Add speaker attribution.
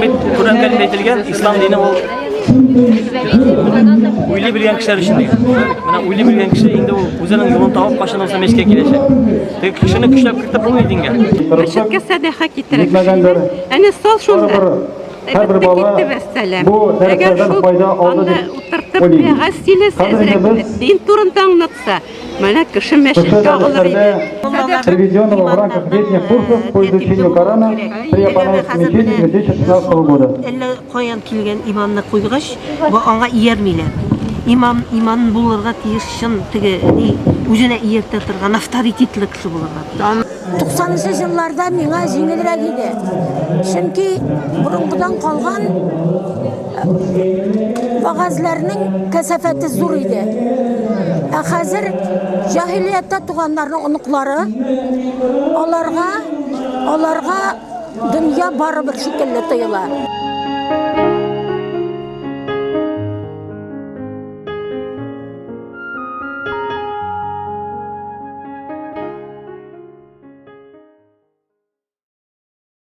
Speaker 1: Bizim bir Kur'an Kerim'de aytilgan İslam dini o uyli bilgen kişiler için degan. Mana uyli bilgen kişi endi u o'zining yo'lini topib qachon bo'lsa meshga keladi. Tek kishini kishlab kiritib bo'lmaydi dinga.
Speaker 2: Masjidga sadaqa keltirib. Ana sol shunda.
Speaker 3: Her bir bala bu derslerden fayda aldı deyip
Speaker 2: din turunda anlatsa, mana kishi masjidga oladi.
Speaker 3: Телевизионного в рамках летних курсов по изучению Корана при Апанайской мечети 2016 года.
Speaker 4: Әллә каян килгән иманны куйгач, бу аңа иярмиләр. Иман булырга тиеш шын теге үзенә ияртә торган авторитетлы кеше булырга.
Speaker 5: 90-cı yıllarda mingә җиңелрәк иде. Чөнки бурынгыдан калган вагазларның кәсафәте зур иде. Ә хәзер җаһилияттә туганнарның оныклары аларга дөнья барыбер шикелле тоела.